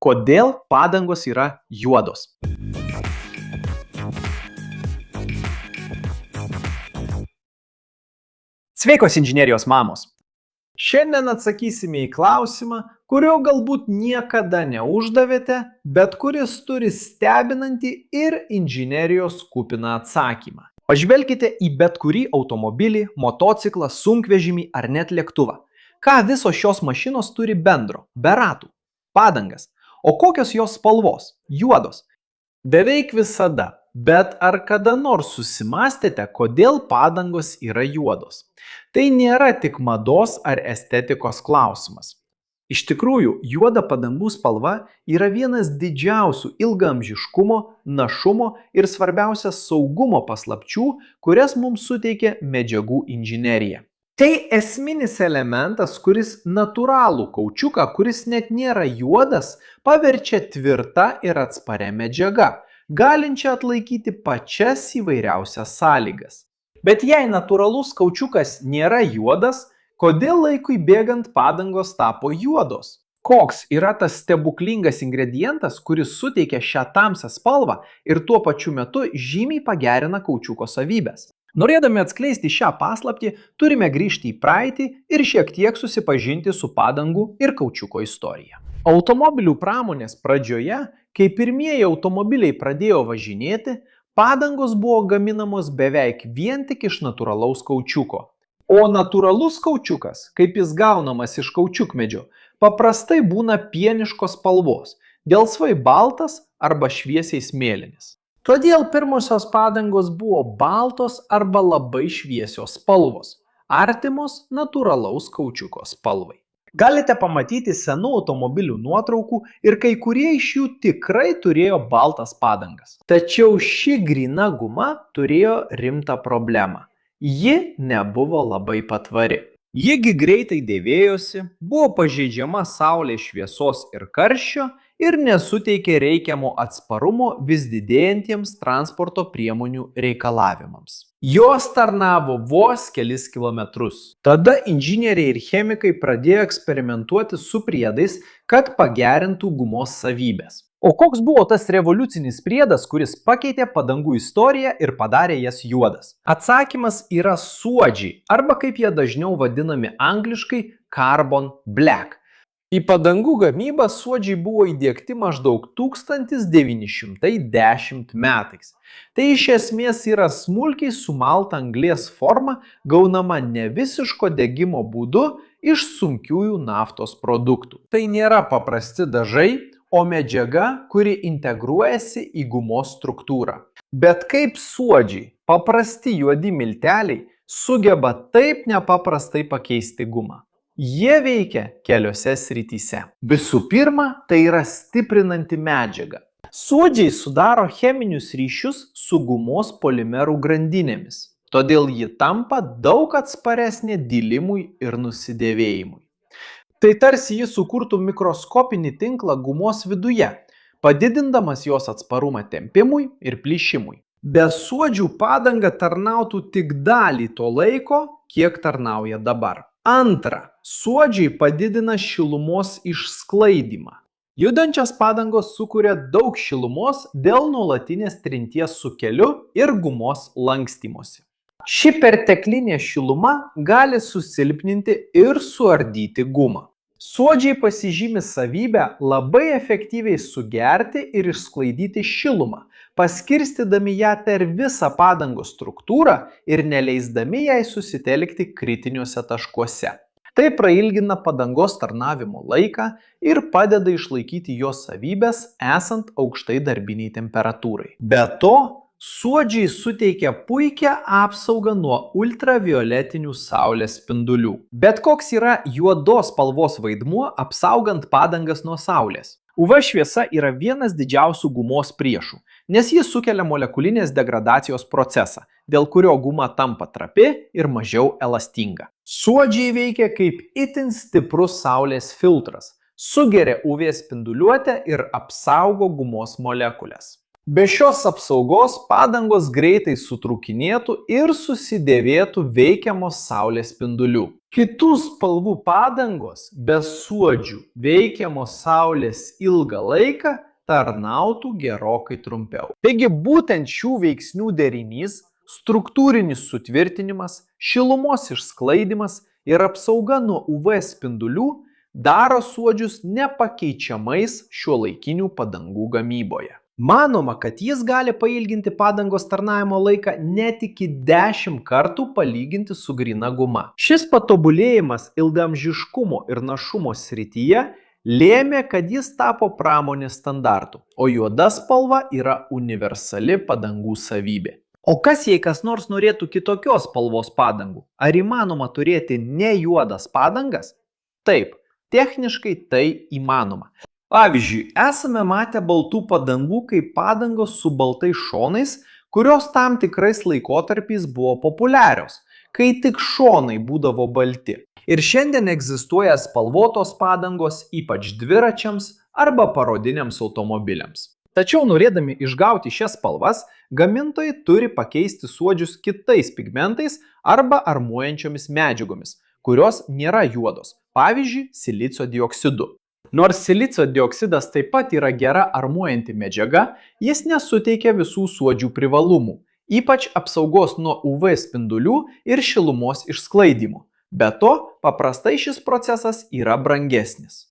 Kodėl padangos yra juodos? Sveikos inžinerijos mamos! Šiandien atsakysime į klausimą, kurio galbūt niekada neuždavėte, bet kuris turi stebinantį ir inžinerijos kupiną atsakymą. Pažvelkite į bet kurį automobilį, motociklą, sunkvežimį ar net lėktuvą. Ką visos šios mašinos turi bendro? Be ratų. Padangas. O kokios jos spalvos? Juodos. Beveik visada. Bet ar kada nors susimąstėte, kodėl padangos yra juodos? Tai nėra tik mados ar estetikos klausimas. Iš tikrųjų, juoda padangų spalva yra vienas didžiausių ilgaamžiškumo, našumo ir svarbiausia saugumo paslapčių, kurias mums suteikia medžiagų inžinerija. Tai esminis elementas, kuris natūralų kaučiuką, kuris net nėra juodas, paverčia tvirta ir atsparia medžiaga, galinčia atlaikyti pačias įvairiausias sąlygas. Bet jei natūralus kaučiukas nėra juodas, kodėl laikui bėgant padangos tapo juodos? Koks yra tas stebuklingas ingredientas, kuris suteikia šią tamsią spalvą ir tuo pačiu metu žymiai pagerina kaučiuko savybes? Norėdami atskleisti šią paslaptį, turime grįžti į praeitį ir šiek tiek susipažinti su padangų ir kaučiuko istorija. Automobilių pramonės pradžioje, kai pirmieji automobiliai pradėjo važinėti, padangos buvo gaminamos beveik vien tik iš natūralaus kaučiuko. O natūralus kaučiukas, kaip jis gaunamas iš kaučiukmedžio, paprastai būna pieniškos spalvos, gelsvai baltas arba šviesiai smėlinis. Todėl pirmosios padangos buvo baltos arba labai šviesios spalvos, artimos natūralaus kaučiuko spalvai. Galite pamatyti senų automobilių nuotraukų ir kai kurie iš jų tikrai turėjo baltas padangas. Tačiau ši gryna guma turėjo rimtą problemą. Ji nebuvo labai patvari. Jigi greitai dėvėjosi, buvo pažeidžiama saulės šviesos ir karščio ir nesuteikė reikiamo atsparumo vis didėjantiems transporto priemonių reikalavimams. Jos tarnavo vos kelis kilometrus. Tada inžinieriai ir chemikai pradėjo eksperimentuoti su priedais, kad pagerintų gumos savybės. O koks buvo tas revoliucinis priedas, kuris pakeitė padangų istoriją ir padarė jas juodas? Atsakymas yra suodžiai, arba kaip jie dažniau vadinami angliškai carbon black. Į padangų gamybą suodžiai buvo įdiegti maždaug 1910 metais. Tai iš esmės yra smulkiai sumalta anglies forma, gaunama ne visiško degimo būdu iš sunkiųjų naftos produktų. Tai nėra paprasti dažai, o medžiaga, kuri integruojasi į gumos struktūrą. Bet kaip suodžiai, paprasti juodi milteliai, sugeba taip nepaprastai pakeisti gumą? Jie veikia keliose srityse. Visų pirma, tai yra stiprinanti medžiaga. Suodžiai sudaro cheminius ryšius su gumos polimerų grandinėmis, todėl ji tampa daug atsparesnė dilimui ir nusidėvėjimui. Tai tarsi jis sukurtų mikroskopinį tinklą gumos viduje, padidindamas jos atsparumą tempimui ir plyšimui. Be suodžių padanga tarnautų tik dalį to laiko, kiek tarnauja dabar. Antra, suodžiai padidina šilumos išsklaidymą. Judančios padangos sukuria daug šilumos dėl nuolatinės trinties su keliu ir gumos lankstymosi. Ši perteklinė šiluma gali susilpninti ir suardyti gumą. Suodžiai pasižymi savybę labai efektyviai sugerti ir išsklaidyti šilumą, paskirstydami ją per visą padangos struktūrą ir neleisdami jai susitelkti kritiniuose taškuose. Tai prailgina padangos tarnavimo laiką ir padeda išlaikyti jos savybės esant aukštai darbiniai temperatūrai. Be to, suodžiai suteikia puikią apsaugą nuo ultravioletinių saulės spindulių. Bet koks yra juodos spalvos vaidmuo apsaugant padangas nuo saulės? UV šviesa yra vienas didžiausių gumos priešų, nes jis sukelia molekulinės degradacijos procesą, dėl kurio guma tampa trapi ir mažiau elastinga. Suodžiai veikia kaip itin stiprus saulės filtras, sugeria UV spinduliuotę ir apsaugo gumos molekulės. Be šios apsaugos padangos greitai sutrūkinėtų ir susidėvėtų veikiamos saulės spindulių. Kitų spalvų padangos be suodžių veikiamos saulės ilgą laiką tarnautų gerokai trumpiau. Taigi būtent šių veiksnių derinys - struktūrinis sutvirtinimas, šilumos išsklaidymas ir apsauga nuo UV spindulių - daro suodžius nepakeičiamais šiuolaikinių padangų gamyboje. Manoma, kad jis gali pailginti padangos tarnavimo laiką net iki 10 kartų palyginti su gryna guma. Šis patobulėjimas ilgaamžiškumo ir našumo srityje lėmė, kad jis tapo pramonės standartu, o juoda spalva yra universali padangų savybė. O kas jei kas nors norėtų kitokios spalvos padangų? Ar įmanoma turėti ne juodas padangas? Taip, techniškai tai įmanoma. Pavyzdžiui, esame matę baltų padangų kaip padangos su baltais šonais, kurios tam tikrais laikotarpiais buvo populiarios, kai tik šonai būdavo balti. Ir šiandien egzistuoja spalvotos padangos ypač dviračiams arba parodiniams automobiliams. Tačiau norėdami išgauti šias spalvas, gamintojai turi pakeisti suodžius kitais pigmentais arba armuojančiomis medžiagomis, kurios nėra juodos, pavyzdžiui, silicio dioksidu. Nors silicio dioksidas taip pat yra gera armuojanti medžiaga, jis nesuteikia visų suodžių privalumų, ypač apsaugos nuo UV spindulių ir šilumos išsklaidymų. Be to, paprastai šis procesas yra brangesnis.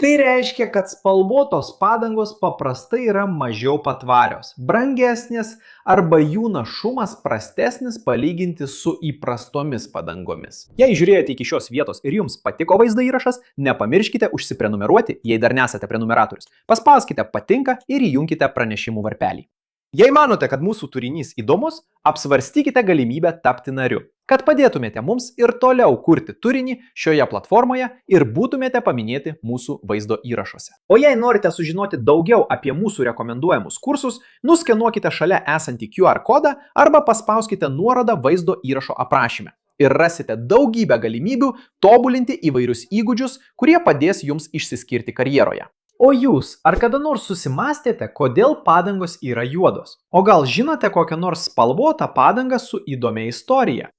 Tai reiškia, kad spalvotos padangos paprastai yra mažiau patvarios, brangesnės arba jų našumas prastesnis palyginti su įprastomis padangomis. Jei žiūrėjote iki šios vietos ir jums patiko vaizdo įrašas, nepamirškite užsiprenumeruoti, jei dar nesate prenumeratorius. Paspauskite patinka ir įjunkite pranešimų varpelį. Jei manote, kad mūsų turinys įdomus, apsvarstykite galimybę tapti nariu, kad padėtumėte mums ir toliau kurti turinį šioje platformoje ir būtumėte paminėti mūsų vaizdo įrašuose. O jei norite sužinoti daugiau apie mūsų rekomenduojamus kursus, nuskenuokite šalia esantį QR kodą arba paspauskite nuorodą vaizdo įrašo aprašyme. Ir rasite daugybę galimybių tobulinti įvairius įgūdžius, kurie padės jums išsiskirti karjeroje. O jūs, ar kada nors susimąstėte, kodėl padangos yra juodos? O gal žinote kokią nors spalvotą padangą su įdomia istorija?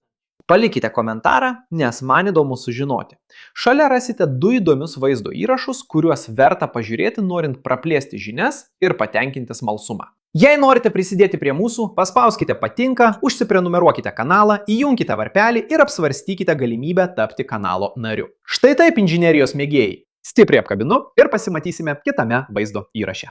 Palikite komentarą, nes man įdomu sužinoti. Šalia rasite 2 įdomius vaizdo įrašus, kuriuos verta pažiūrėti, norint praplėsti žinias ir patenkinti smalsumą. Jei norite prisidėti prie mūsų, paspauskite patinka, užsiprenumeruokite kanalą, įjunkite varpelį ir apsvarstykite galimybę tapti kanalo nariu. Štai taip inžinerijos mėgėjai. Stipriai apkabinu ir pasimatysime kitame vaizdo įraše.